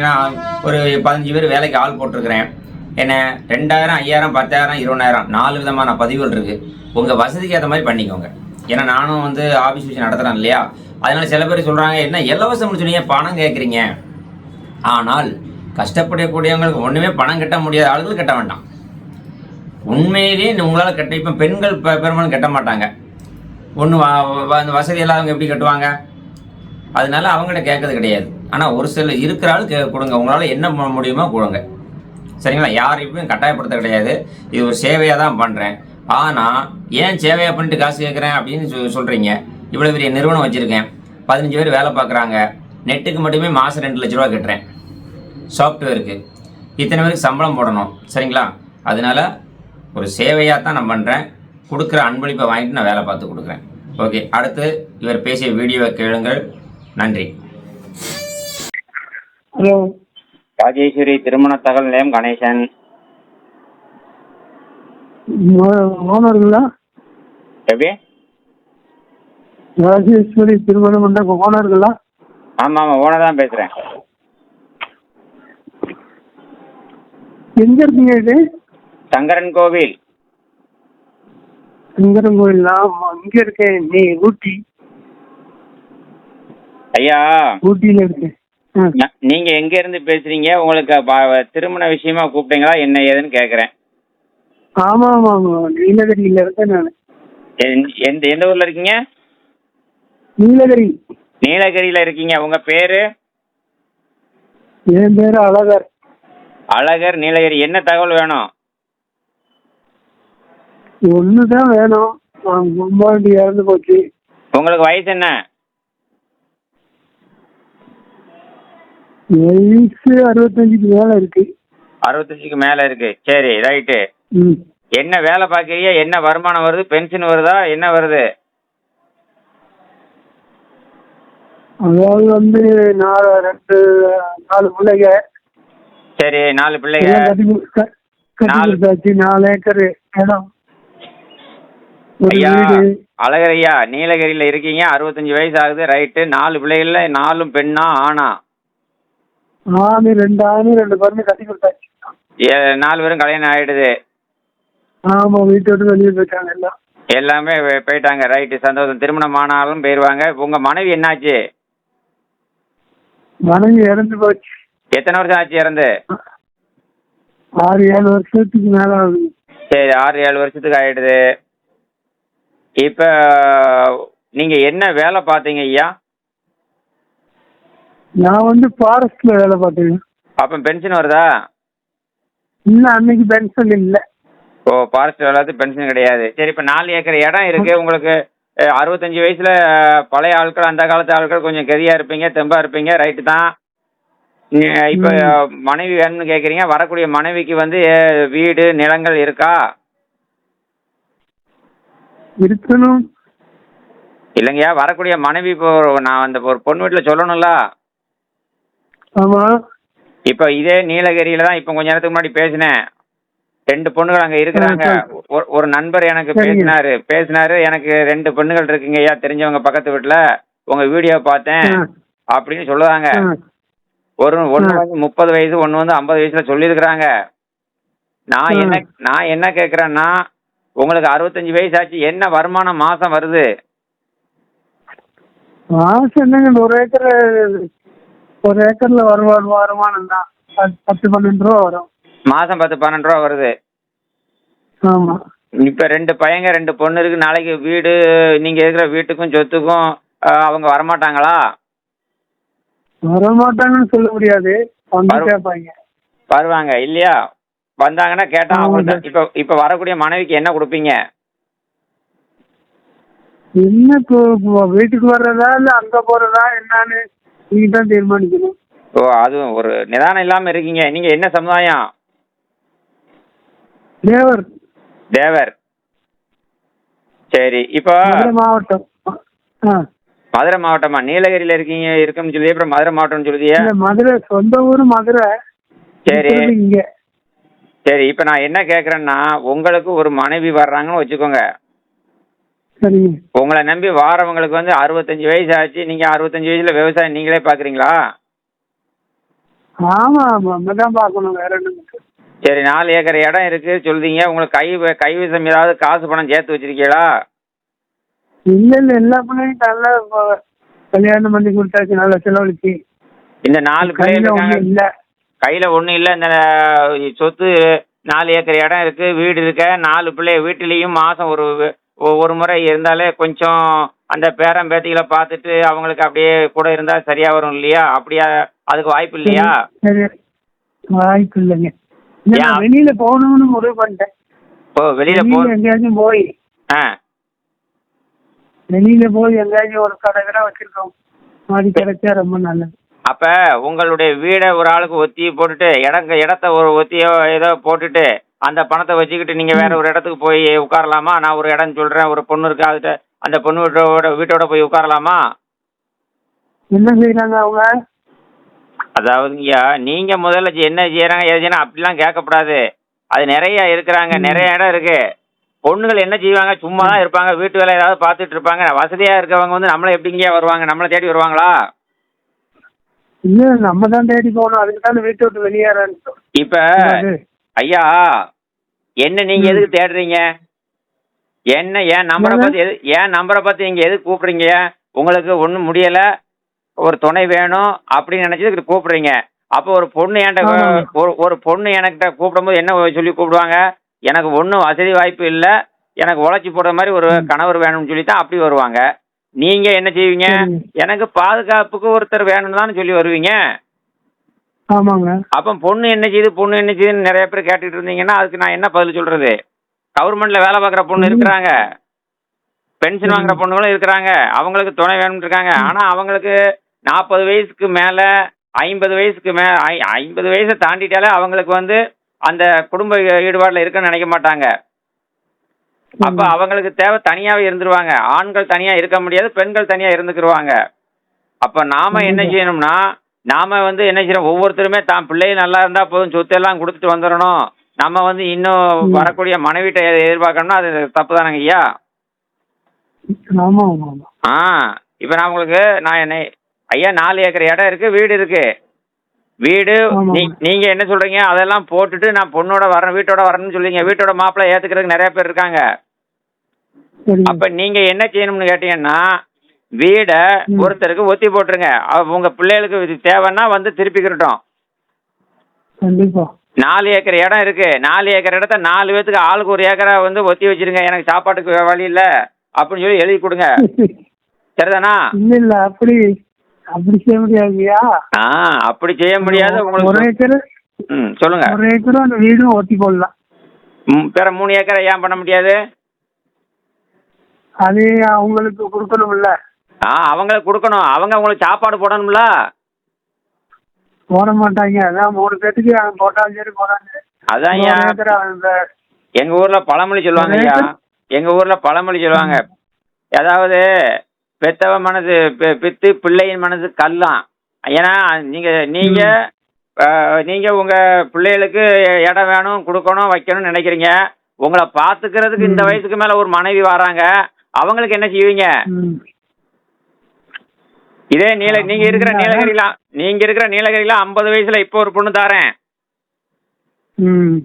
நான் ஒரு 15 பேர் வேலைக்கு ஆள் போட்டிருக்கிறேன். என்ன 2000, 5000, 10,000, 20,000 4 விதமான பதிவுகள் இருக்குது. உங்கள் வசதிக்கு ஏற்ற மாதிரி பண்ணிக்கோங்க. ஏன்னா நானும் வந்து ஆஃபீஸ் விஷயம் நடத்துகிறேன் இல்லையா? அதனால சில பேர் சொல்கிறாங்க, என்ன இலவசம்னு சொன்னீங்க, பணம் கேட்குறீங்க. ஆனால் கஷ்டப்படக்கூடியவங்களுக்கு ஒன்றுமே பணம் கட்ட முடியாத ஆளுகள் கட்ட வேண்டாம். உண்மையிலேயே உங்களால் கட்ட, இப்போ பெண்கள் பெரும்பாலும் கட்ட மாட்டாங்க. அந்த வசதி இல்லாதவங்க எப்படி கட்டுவாங்க? அதனால அவங்கள்ட்ட கேட்கறது கிடையாது. ஆனால் ஒரு சில இருக்கிற ஆள் கொடுங்க, உங்களால் என்ன முடியுமோ கொடுங்க. சரிங்களா? யாரையும் கட்டாயப்படுத்த கிடையாது. இது ஒரு சேவையாக தான் பண்ணுறேன். ஆனால் ஏன் சேவையாக பண்ணிட்டு காசு கேட்குறேன் அப்படின்னு சொல்கிறீங்க. இவ்வளோ பெரிய நிறுவனம் வச்சுருக்கேன், 15 பேர் வேலை பார்க்குறாங்க. நெட்டுக்கு மட்டுமே மாதம் 2 லட்ச ரூபா கட்டுறேன். சாஃப்ட்வேருக்கு இத்தனை பேருக்கு சம்பளம் போடணும். சரிங்களா? அதனால் ஒரு சேவையாக தான் நான் பண்ணுறேன். கொடுக்குற அன்பளிப்பை வாங்கிட்டு நான் வேலை பார்த்து கொடுக்குறேன். ஓகே, அடுத்து இவர் பேசிய வீடியோவை கேளுங்கள். நன்றி. ஹலோ, ராஜேஸ்வரி திருமண தகவல் நிலையம், கணேசன். ஓனருங்களா? எப்படி? ராஜேஸ்வரி திருமண மண்டபம் ஓனருங்களா? ஆமாம் ஆமாம், ஓனர் தான் பேசுகிறேன். எங்க இருக்கீங்க? இது சங்கரன் கோவில். சங்கரன் கோயிலா? இங்க இருக்கேன். நீ ஊட்டி? ஐயா, ஊட்டியில இருக்கேன். நீங்க எங்க இருந்து பேசுறீங்க? உங்களுக்கு திருமண விஷயமா கூப்பிட்டீங்களா, என்ன ஏதுன்னு கேக்குறேன். ஆமா ஆமா ஆமா, நீலகிரியில இருக்கேன் நான். எந்த ஊர்ல இருக்கீங்க? நீலகிரி. நீலகிரியில இருக்கீங்க. உங்க பேரு? என் பேரு அழகர். அழகர், நீலகிரி. என்ன தகவல் வேணும்? ஒண்ணுதான் வேணும். மும்பாண்டி இறந்து போச்சு. உங்களுக்கு வயசு என்ன? வயசு 65க்கு மேல இருக்கு. 65க்கு மேல இருக்கு. சரி, ரைட்டு. என்ன வேலை பாக்குறீங்க? என்ன வருமானம் வருது? பென்ஷன் வருதா? என்ன வருது? அதாவது வந்து 4 பிள்ளைங்க. சரி, 4 பிள்ளைங்க. 4 ஏக்கர் இடம். ஐயா அழகர் ஐயா, நீலகிரியில இருக்கீங்க, 65 வயசு ஆகுது, ரைட்டு. 4 பிள்ளைகள்ல 4 பெண்ணா ஆணா? 2 ஆணு 2 பேருமே கட்டி கொடுத்தாச்சு. 4 பேரும் கல்யாணம் ஆயிடுது. ஆமா, வீட்டை விட்டு வெளியே போயிட்டாங்க எல்லாம். எல்லாமே போயிட்டாங்க. ரைட்டு, சந்தோஷம். திருமணம் ஆனாலும் போயிடுவாங்க. உங்க மனைவி என்னாச்சு? மனைவி இறந்து போச்சு. எத்தனை வருஷம் ஆச்சு இறந்து? 6-7 வருஷத்துக்கு மேல ஆகுது. சரி, 6-7 வருஷத்துக்கு ஆயிடுது. இப்ப நீங்க என்ன வேலை பார்த்தீங்க ஐயா? நான் வந்து ஃபாரஸ்ட்ல வேலை பார்த்தேன். அப்ப பென்ஷன் வருதா? இல்ல, அன்னைக்கு பென்ஷன் இல்ல. ஓ, ஃபாரஸ்ட் வேலை பென்ஷன் கிடையாது. சரி, இப்ப 4 ஏக்கர் இடம் இருக்கு உங்களுக்கு. 65 வயசுல பழைய ஆட்கள், அந்த காலத்து ஆட்கள் கொஞ்சம் கெதியா இருப்பீங்க, தெம்பா இருப்பீங்க, ரைட்டு தான். இப்ப மனைவி வேணும்னு கேக்குறீங்க. வரக்கூடிய மனைவிக்கு வந்து வீடு நிலங்கள் இருக்கா? இருக்கணும். இல்லைங்கய்யா, வரக்கூடிய மனைவி இப்போ நான் அந்த ஒரு பொண்ணு வீட்டுல சொல்லணும்ல. ஆமா. இப்ப இதே நீலகிரியில தான் இப்ப கொஞ்ச நேரத்துக்கு முன்னாடி பேசினேன். 2 பொண்ணுகள் அங்க இருக்கிறாங்க. ஒரு நண்பர் எனக்கு பேசினாரு. எனக்கு 2 பெண்ணுகள் இருக்குங்க ஐயா, தெரிஞ்சவங்க பக்கத்து வீட்டுல. உங்க வீடியோ பார்த்தேன் அப்படின்னு சொல்லுவாங்க. ஒன்று வந்து 30 வயசு, ஒன்று வந்து 50 வயசுல சொல்லியிருக்கிறாங்க. நான் என்ன கேட்குறேன்னா, உங்களுக்கு 65 வயசு ஆச்சு, என்ன வருமானம் மாசம் வருது? மாசம் என்னங்க ஒரு ஏக்கர்ல வருமானம் தான் 10-12 ரூபா வரும். மாசம் 10-12 ரூபா வருது. ஆமா. இப்ப 2 பையங்க 2 பொண்ணு இருக்கு. நாளைக்கு வீடு, நீங்க இருக்கிற வீட்டுக்கும் சொத்துக்கும் அவங்க வரமாட்டாங்களா? வரமாட்டாங்கன்னு சொல்ல முடியாது. வந்து கேட்பாங்க. வருவாங்க இல்லையா? வந்தாங்கன்னா கேட்டா அவங்களுக்கு இப்ப வரக்கூடிய மனைவிக்கு என்ன கொடுப்பீங்க? என்ன வீட்டுக்கு வர்றதா இல்ல அங்க போறதா என்னன்னு நீங்க தான் தீர்மானிக்கணும். ஓ, அதுவும் ஒரு நிதானம் இல்லாம இருக்கீங்க. நீங்க என்ன சமுதாயம்? தேவர். தேவர். சரி. இப்போ மதுரை மாவட்டம். மதுரை மாவட்டமா? நீலகிரியில இருக்குன்னு சொல்லி அப்புறம் மதுரை மாவட்டம்னு சொல்லுதியா? மதுரை, சொந்த ஊரு மதுரை. சரி இங்க. சரி. இப்ப நான் என்ன கேக்குறேன்னா, உங்களுக்கு ஒரு மனைவி வர்றாங்கன்னு வச்சுக்கோங்க. சரி. உங்களை நம்பி வாரவங்களுக்கு வந்து 65 வயசு ஆச்சு. நீங்க 65 வயசுல விவசாயம் நீங்களே பாக்குறீங்களா? ஆமா ஆமா, தான் பாக்கணும். வேற என்ன? சரி, 4 ஏக்கர் இடம் இருக்கு சொல்றீங்க. உங்களுக்கு கைவசம் ஏதாவது காசு பணம் சேர்த்து வச்சிருக்கீங்களா? இல்ல எல்லா பிள்ளையும் நல்லா கல்யாணம் பண்ணி கொடுத்தாச்சு, நல்லா செலவழிச்சு. இந்த 4 பிள்ளைங்க இல்ல, கையில ஒண்ணும் இல்ல. இந்த சொத்து 4 ஏக்கர் இடம் இருக்கு, வீடு இருக்க, 4 பிள்ளை வீட்டிலையும் மாசம் ஒரு முறை இருந்தாலே கொஞ்சம் அந்த பேரன் பேத்திகளை பார்த்துட்டு அவங்களுக்கு அப்படியே கூட இருந்தா சரியா வரும் இல்லையா? அப்படியா? அதுக்கு வாய்ப்பு இல்லையா? வாய்ப்பு இல்லைங்க. வெளியில போகணும்னு முடிவு பண்ணிட்டேன். வெளியில எங்கேயாச்சும் போய் எங்கேயாச்சும் ஒரு கடை வச்சிருக்கோம், மாதிரி கிடைச்சா ரொம்ப நல்லது. அப்ப உங்களுடைய வீடை ஒரு ஆளுக்கு ஒத்தி போட்டுட்டு இடத்த ஒரு ஒத்தியோ ஏதோ போட்டுட்டு அந்த பணத்தை வச்சுக்கிட்டு நீங்க வேற ஒரு இடத்துக்கு போய் உட்காரலாமா? நான் ஒரு இடம் சொல்றேன், ஒரு பொண்ணு இருக்கு, அதுகிட்ட அந்த பொண்ணு வீட்டோட போய் உட்காரலாமா? என்ன செய்யறாங்க அவங்க? அதாவதுங்கய்யா, நீங்க முதல்ல என்ன செய்யறாங்க எது செய்யணும் அப்படிலாம் கேட்கக்கூடாது. அது நிறைய இருக்கிறாங்க, நிறைய இடம் இருக்கு. பொண்ணுகள் என்ன செய்வாங்க? சும்மா தான் இருப்பாங்க, வீட்டு வேலை ஏதாவது பார்த்துட்டு இருப்பாங்க. வசதியா இருக்கவங்க வந்து நம்மள எப்படிங்கய்யா வருவாங்க? நம்மளை தேடி வருவாங்களா? இல்ல, நம்ம தான் தேடி போகணும். அதுக்கு தான் வீட்டை விட்டு வெளியேறேன். இப்ப ஐயா, என்ன நீங்க எதுக்கு தேடுறீங்க? என்ன என் நம்பரை பார்த்து நீங்க எதுக்கு கூப்பிடுறீங்க? உங்களுக்கு ஒன்றும் முடியல, ஒரு துணை வேணும் அப்படின்னு நினைச்சதுக்கு கூப்பிடுறீங்க. அப்போ ஒரு பொண்ணு என்கிட்ட கூப்பிடும்போது என்ன சொல்லி கூப்பிடுவாங்க? எனக்கு ஒன்றும் வசதி வாய்ப்பு இல்லை, எனக்கு உழைச்சி போடுற மாதிரி ஒரு கணவர் வேணும்னு சொல்லி தான் அப்படி வருவாங்க. நீங்க என்ன செய்வீங்க? எனக்கு பாதுகாப்புக்கு ஒருத்தர் வேணும்னு தான் சொல்லி வருவீங்க. ஆமாங்க. அப்ப பொண்ணு என்ன செய்யுதுன்னு நிறைய பேர் கேட்டுட்டு இருந்தீங்கன்னா அதுக்கு நான் என்ன பதில் சொல்றது? கவர்மெண்ட்ல வேலை பார்க்குற பொண்ணு இருக்கிறாங்க, பென்ஷன் வாங்குற பொண்ணுகளும் இருக்கிறாங்க, அவங்களுக்கு துணை வேணும்னு இருக்காங்க. ஆனா அவங்களுக்கு 40 வயசுக்கு மேல 50 வயசுக்கு 50 வயசை தாண்டிட்டாலே அவங்களுக்கு வந்து அந்த குடும்ப ஈடுபாடுல இருக்குன்னு நினைக்க மாட்டாங்க. அப்ப அவங்களுக்கு தேவை தனியாவே இருந்துருவாங்க. ஆண்கள் தனியா இருக்க முடியாது, பெண்கள் தனியா இருந்துக்கிருவாங்க. அப்ப நாம என்ன செய்யணும்னா, நாம வந்து என்ன செய்யணும், ஒவ்வொருத்தருமே தான் பிள்ளைகள் நல்லா இருந்தா போதும், சொத்து எல்லாம் கொடுத்துட்டு வந்துடணும், நம்ம வந்து இன்னும் வரக்கூடிய மனைவிட்ட எதிர்பார்க்கணும்னா அது தப்பு தானங்க ஐயா? இப்ப நான் உங்களுக்கு ஐயா 4 ஏக்கர் இடம் இருக்கு, வீடு இருக்கு. வீடு நீங்க என்ன சொல்றீங்க? அதெல்லாம் போட்டுட்டு நான் பொண்ணோட வரேன், வீட்டோட வரேன்னு சொல்றீங்க. வீட்டோட மாப்பிள்ளை ஏத்துக்கிறதுக்கு நிறைய பேர் இருக்காங்க. அப்ப நீங்க என்ன செய்யணும்னு கேட்டீங்கன்னா, வீட ஒருத்தருக்கு ஒத்தி போட்டுருங்க. உங்க பிள்ளைகளுக்கு தேவைன்னா வந்து திருப்பிக்கிட்டோம். 4 ஏக்கர் இடம் இருக்கு, 4 ஏக்கர் இடத்த 4 பேத்துக்கு ஆளுக்கு 1 ஏக்கரா வந்து ஒத்தி வச்சிருங்க. எனக்கு சாப்பாட்டுக்கு வழி இல்ல அப்படின்னு சொல்லி எழுதி கொடுங்க. சரிதானா? இல்ல, அப்படி செய்ய முடியாதுயா. அப்படி செய்ய முடியாது. உங்களுக்கு 1 ஏக்கர் சொல்லுங்க. 1 ஏக்கர் அந்த வீடும் ஒத்தி போடலாம். வேற 3 ஏக்கரை ஏன் பண்ண முடியாது? அது அவங்களுக்கு கொடுக்கணும்ல. அவங்களுக்கு கொடுக்கணும். அவங்க உங்களுக்கு சாப்பாடு போடணும்ல. போட மாட்டாங்க. அதான் 3 பேத்துக்கு போட்டாலும் சரி போடாங்க. அதான் எங்க ஊர்ல பழமொழி சொல்லுவாங்க ஐயா, எங்க ஊர்ல பழமொழி சொல்லுவாங்க, அதாவது பெத்தவ மனது பித்து, பிள்ளையின் மனது கல்லாம். ஏன்னா நீங்க உங்க பிள்ளைகளுக்கு இடம் வேணும், கொடுக்கணும், வைக்கணும்னு நினைக்கிறீங்க. உங்களை பாத்துக்கிறதுக்கு இந்த வயசுக்கு மேல ஒரு மனைவி வராங்க, அவங்களுக்கு என்ன செய்வீங்க? இதே நீங்க இருக்கிற நீலகிரியில 50 வயசுல இப்போ ஒரு பொண்ணு தாரேன். ம்.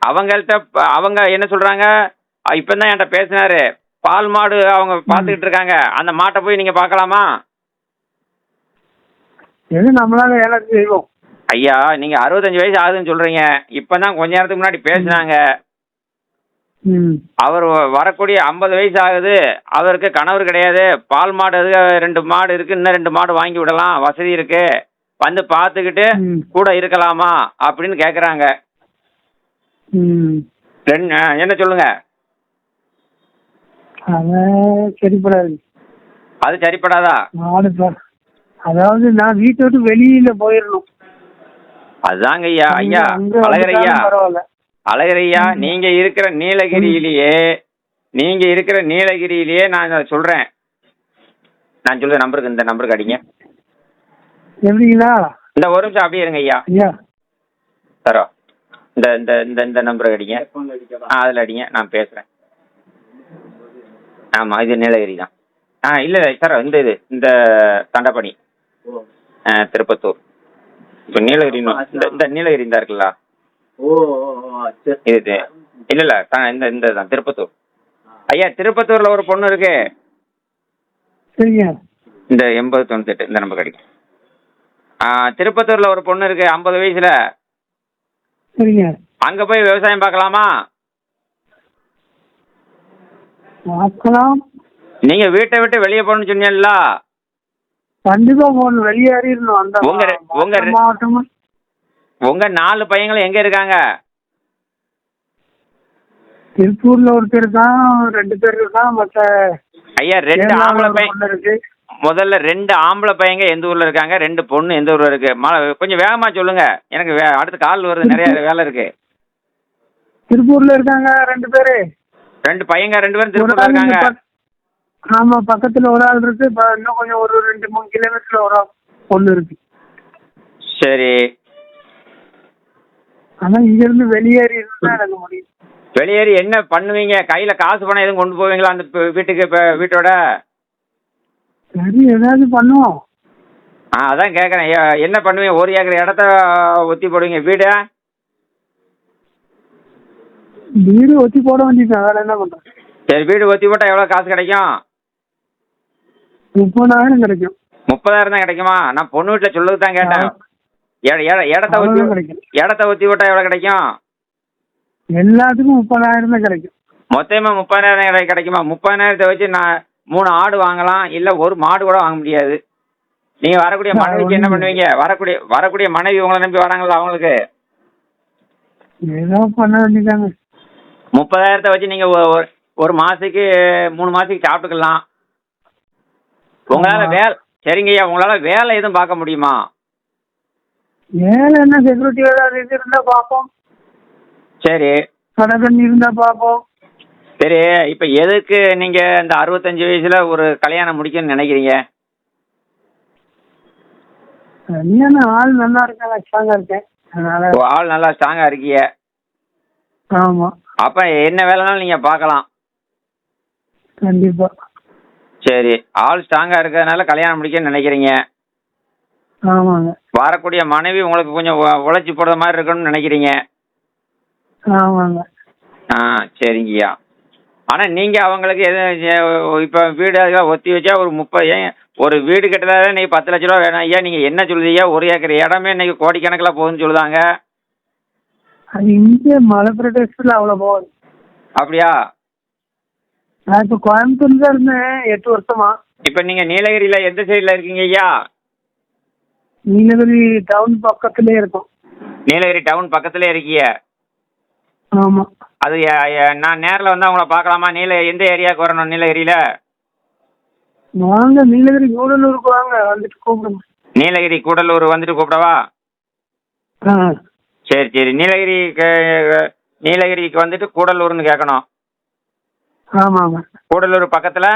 அவங்கள்ட்ட அவங்க என்ன சொல்றாங்க, இப்பதான் என்கிட்ட பேசினாரு, பால் மாடு அவங்க பாத்துக்கிட்டு இருக்காங்க, அந்த மாட்டை போய் நீங்க பார்க்கலாமா? எது நம்மளால வேலை செய்வோம். ஐயா, நீங்க 65 வயசு ஆகுதுன்னு சொல்றீங்க. இப்பதான் கொஞ்ச நேரத்துக்கு முன்னாடி பேசினாங்க. ம். அவர் வரக்கூடிய 50 வயசு ஆகுது, அவருக்கு கணவர் கிடையாது, பால் மாடு 2 மாடு இருக்கு, இன்னும் 2 மாடு வாங்கி விடலாம், வசதி இருக்கு, வந்து பார்த்துக்கிட்டு ம். கூட இருக்கலாமா அப்படின்னு கேக்குறாங்க. ம். என்ன சொல்லுங்க? அதான் சரிப்படாது. அது சரிப்படாதா? அதாவது நான் வீட்டை விட்டு வெளியில போயிடணும். அதுதாங்க ஐயா. ஐயா அங்க அழகரையா, வந்துட்டாலும் பரவாயில்ல. அழகரையா, நீங்க இருக்கிற நீலகிரியிலேயே நான் சொல்றேன். நான் சொல்ற நம்பருக்கு, இந்த நம்பருக்கு அடிங்க. எப்படிங்களா? இந்த ஒரு நிமிஷம் அப்படியே இருங்க ஐயா. ஐயா தரோம். இந்த இந்த இந்த இந்த நம்பருக்கு அடிங்க. அதில் அடிங்க, நான் பேசுறேன். ஆமா, இது நீலகிரி தான். இல்ல சார், இந்த தண்டப்பணி, திருப்பத்தூர். இப்போ நீலகிரி, இந்த நீலகிரி இந்த இருக்குல்ல, இது இல்ல இந்த தான் திருப்பத்தூர். ஐயா, திருப்பத்தூர்ல ஒரு பொண்ணு இருக்கு. சரிங்க. இந்த 8098 இந்த நம்பர் கிடைக்கும். திருப்பத்தூர்ல ஒரு பொண்ணு இருக்கு 50 வயசுல. சரிங்க. அங்க போய் விவசாயம் பார்க்கலாமா? பார்க்கலாம். நீங்க வீட்டை விட்டு வெளியே போகணும்னு சொன்னீங்கல்ல? கண்டிப்பா போகணும், வெளியேறிடணும். அந்த மாவட்டம். உங்க 4 பையங்களும் எங்க இருக்காங்க? திருப்பூர்ல ஒருத்தர் இருக்கான், 2 பேர் இருக்கான். மற்ற ஐயா 2 ஆம்பளை பையன் இருக்கு. முதல்ல 2 ஆம்பளை பையங்க எந்த ஊர்ல இருக்காங்க, 2 பொண்ணு எந்த ஊர்ல இருக்கு? கொஞ்சம் வேகமா சொல்லுங்க, எனக்கு அடுத்த கால் வருது, நிறைய வேலை இருக்கு. திருப்பூர்ல இருக்காங்க 2 பேரு. 2 பையங்க 2 பேரும் திருப்பூர்ல இருக்காங்க. ஆமா, பக்கத்துல ஒரு ஆள் இருக்கு. இன்னும் கொஞ்சம் ஒரு 2-3 கிலோமீட்டர்ல ஒரு பொண்ணு இருக்கு. சரி. ஆனா இங்க இருந்து வெளியேறி இருந்தா எனக்கு முடியும். வெளியேறி என்ன பண்ணுவீங்க? கையில காசு பணம் எதுவும் கொண்டு போவீங்களா அந்த வீட்டுக்கு? வீட்டோட சரி, ஏதாவது பண்ணுவோம். அதான் கேட்குறேன், என்ன பண்ணுவீங்க? 1 ஏக்கர் இடத்த ஒத்தி போடுவீங்க? வீடு ஒத்தி போட வேண்டியது, வேற என்ன பண்றேன்? சரி, வீடு ஒத்தி போட்டால் எவ்வளோ காசு கிடைக்கும்? 30,000 கிடைக்கும். 30,000 தான் கிடைக்குமா? நான் பொண்ணு வீட்டில் சொல்லுறது தான் கேட்டேன். இடத்த ஒத்தி போட்டால் எவ்வளோ கிடைக்கும்? எல்லாத்துக்கும் 30,000 தான் கிடைக்கும். மொத்தமாக 30,000 கிடைக்குமா? 30,000 வச்சு நான் 3 ஆடு வாங்கலாம், இல்லை ஒரு மாடு கூட வாங்க முடியாது. நீங்கள் வரக்கூடிய மனைவிக்கு என்ன பண்ணுவீங்க? வரக்கூடிய மனைவி உங்களை நம்பி வராங்களா? அவங்களுக்கு ஏதோ பண்ண வேண்டியதாங்க. 30,000 வச்சு நீங்கள் ஒரு மாதத்துக்கு 3 மாதத்துக்கு சாப்பிட்டுக்கலாம். உங்களால் சரிங்கய்யா, உங்களால் வேலை எதுவும் பார்க்க முடியுமா? வேலை என்ன, செக்யூரிட்டி வேலை அது இது இருந்தா பார்ப்போம். சரி, கடை தண்ணி இருந்தா பார்ப்போம். சரி. இப்போ எதுக்கு நீங்கள் இந்த 65 வயசுல ஒரு கல்யாணம் முடிக்கணும்னு நினைக்கிறீங்க? கல்யாணம் ஆள் நல்லா இருக்காங்க, ஸ்ட்ராங்கா இருக்கேன், அதனால. ஆள் நல்லா ஸ்ட்ராங்கா இருக்கீங்க. ஆமா. அப்ப என்ன வேலைனாலும் நீங்க பார்க்கலாம். கண்டிப்பா. சரி, ஆள் ஸ்ட்ராங்கா இருக்கிறதுனால கல்யாணம் முடிக்கணும்னு நினைக்கிறீங்க. ஆமாங்க. வரக்கூடிய மனைவி உங்களுக்கு கொஞ்சம் உழைச்சி போடுற மாதிரி இருக்கணும்னு நினைக்கிறீங்க. ஆமாங்க. சரிங்கய்யா. ஆனா நீங்க அவங்களுக்கு இப்ப வீடு அதெல்லாம் ஒத்தி வச்சா ஒரு வீடு கட்டுறதா நீங்க 10 லட்ச ரூபா வேணும். ஐயா நீங்க என்ன சொல்லுதீங்க? 1 ஏக்கர் இடமே இன்னைக்கு கோடிக்கணக்கில் போகுதுன்னு சொல்லுதாங்க. அது இங்கே மலை பிரதேசத்துல அவ்வளவு போகுது. அப்படியா? நான் இப்ப கோயம்புத்தூர்ல தான் இருந்தேன் 8 வருஷமா. இப்ப நீங்க நீலகிரியில எந்த சைடுல இருக்கீங்க ஐயா? நீலகிரி டவுன் பக்கத்திலே இருக்கும். நீலகிரி டவுன் பக்கத்திலே இருக்கீங்க? ஆமா. அது நான் நேரில் வந்து உங்களை பார்க்கலாமா? எந்த ஏரியாவுக்கு வரணும் நீலகிரியில? வாங்க, நீலகிரி கூடலூருக்கு வாங்க, வந்துட்டு கூப்பிடுங்க. நீலகிரி கூடலூர் வந்துட்டு கூப்பிடவா? சரி சரி. நீலகிரிக்கு வந்துட்டு கூடலூர்னு கேட்கணும். ஆமாங்க. கூடலூர் பக்கத்துல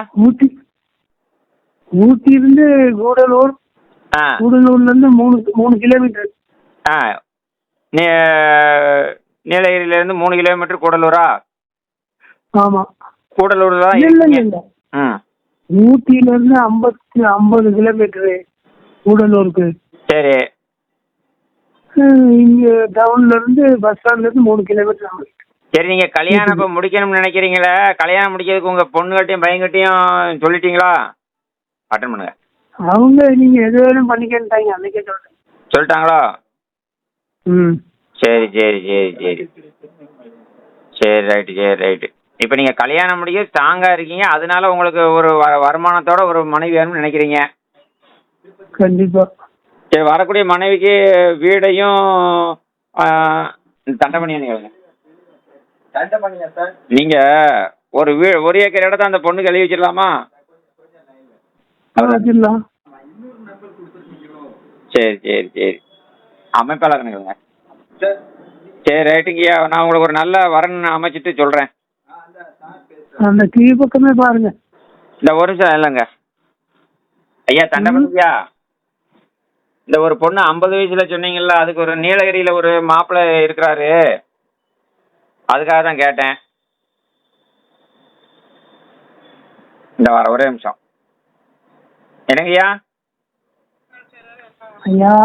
ஊட்டி இருந்து கூடலூர். கூடலூர்ல இருந்து 3 கிலோமீட்டர். நீலகிரியில இருந்து 3 கிலோமீட்டர் கூடலூரா? ஆமா. கூடலூர் தான். இல்ல ஊட்டியில இருந்து 50 கிலோமீட்டரு கூடலூருக்கு. சரி. இங்க டவுன்ல இருந்து பஸ் ஸ்டாண்ட்ல இருந்து 3 கிலோமீட்டர் ஆகும். சரி, நீங்க கல்யாணம் இப்போ முடிக்கணும்னு நினைக்கிறீங்களே, கல்யாணம் முடிக்கிறதுக்கு உங்க பொண்ணுகிட்டையும் பையன்கிட்டையும் சொல்லிட்டீங்களா? அட்டன் பண்ணுங்க. அவங்க நீங்க எது வேணும் பண்ணிக்கிட்டாங்க, அன்னைக்கே சொல்றேன். சொல்லிட்டாங்களா? ம். சரி சரி சரி சரி சரி ரைட்டு சரி ரைட்டு. இப்போ நீங்கள் கல்யாணம் முடிக்க ஸ்ட்ராங்காக இருக்கீங்க, அதனால உங்களுக்கு ஒரு வருமானத்தோட ஒரு மனைவி வேணும்னு நினைக்கிறீங்க. கண்டிப்பா. சரி, வரக்கூடிய மனைவிக்கு வீடையும் தண்டமணியா கேளுங்க. தண்டமணியா சார்? நீங்கள் ஒரு ஏக்கர் இடத்த அந்த பொண்ணுக்கு எழுதி வச்சிடலாமா? வச்சிடலாம். சரி சரி சரி அமைப்பாளர் கேளுங்க. சரி ரைட்டுங்கய்யா, நான் உங்களுக்கு ஒரு நல்ல வரன் அமைச்சிட்டு சொல்கிறேன். அந்த கீழ் பக்கமே பாருங்க. இந்த ஒரு நிமிஷம் இல்லைங்க ஐயா, தண்டமணியா, இந்த ஒரு பொண்ணு 50 வயசுல சொன்னீங்கல்ல, அதுக்கு ஒரு நீலகிரியில் ஒரு மாப்பிள்ளை இருக்கிறாரு, அதுக்காக தான் கேட்டேன். இந்த வர ஒரே நிமிஷம். என்னங்கய்யா? ஐயா,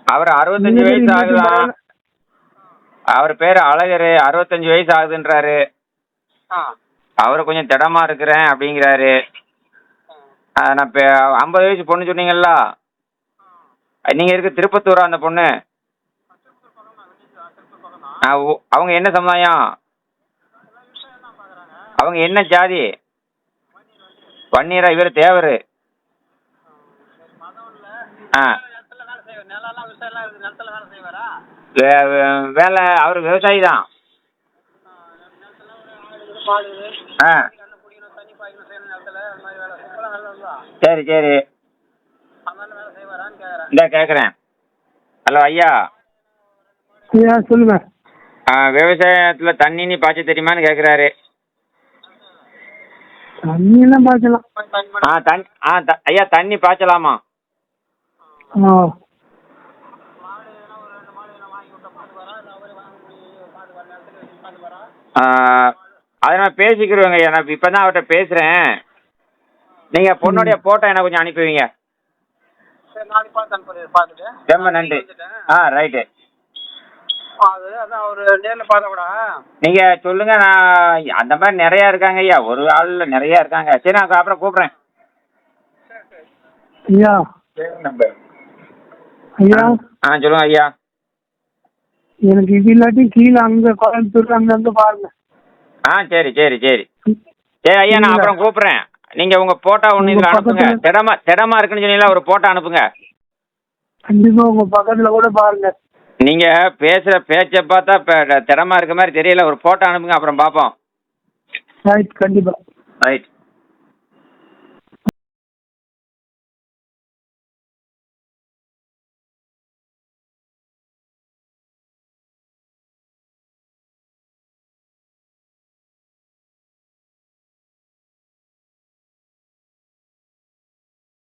அவர் 65 வயசு ஆகுதான். அவர் பேர் அழகர், 65 வயசு ஆகுதுன்றாரு. அவரு கொஞ்சம் திடமா இருக்கிறேன் அப்படிங்கிறாரு. நான் இப்போ 50 வயசு பொண்ணு சொன்னீங்கல்ல, நீங்கள் இருக்க திருப்பத்தூரா அந்த பொண்ணு? அவங்க என்ன சமுதாயம்? அவங்க என்ன ஜாதி? வன்னியரா? இவர் தேவர். ஆ, வேலை அவர் விவசாயி தான். ஆ, சரி சரி இந்த கேட்குறேன். ஹலோ ஐயா. ஐயா சொல்லுங்க. விவசாயத்தில் தண்ணி பாய்ச்ச தெரியுமான்னு கேட்குறாரு. தண்ணியெல்லாம் பாய்ச்சலாம். ஐயா, தண்ணி பாய்ச்சலாமா? ஆ, அதை நான் பேசிக்கிடுவேங்க ஐயா. நான் இப்போ தான் அவர்கிட்ட பேசுகிறேன். நீங்கள் பொண்ணுடைய ஃபோட்டோ எனக்கு கொஞ்சம் அனுப்பி வைங்க. ரொம்ப நன்றி. ரைட்டு. நீங்கள் சொல்லுங்கள். நான் அந்த மாதிரி நிறையா இருக்காங்க ஐயா, ஒரு ஆளில் நிறையா இருக்காங்க. சரி, நான் அப்புறம் கூப்பிட்றேன். ஐயா. ஐயா. சொல்லுங்க ஐயா. எனக்கு இது இல்லாட்டி கீழே அங்கே கோயம்புத்தூர் அங்கங்க பாருங்க. சரி சரி சரி சரி ஐயா, நான் அப்புறம் கூப்பிட்றேன். நீங்கள் உங்கள் ஃபோட்டோ ஒன்று இதில் அனுப்புங்க. திடமா இருக்குன்னு சொன்னீங்களா, ஒரு ஃபோட்டோ அனுப்புங்க. கண்டிப்பா உங்க பக்கத்துல கூட பாருங்க. நீங்கள் பேசுகிற பேச்சை பார்த்தா இப்போ திடமா இருக்க மாதிரி தெரியல. ஒரு ஃபோட்டோ அனுப்புங்க, அப்புறம் பார்ப்போம். ரைட், கண்டிப்பா. ரைட்.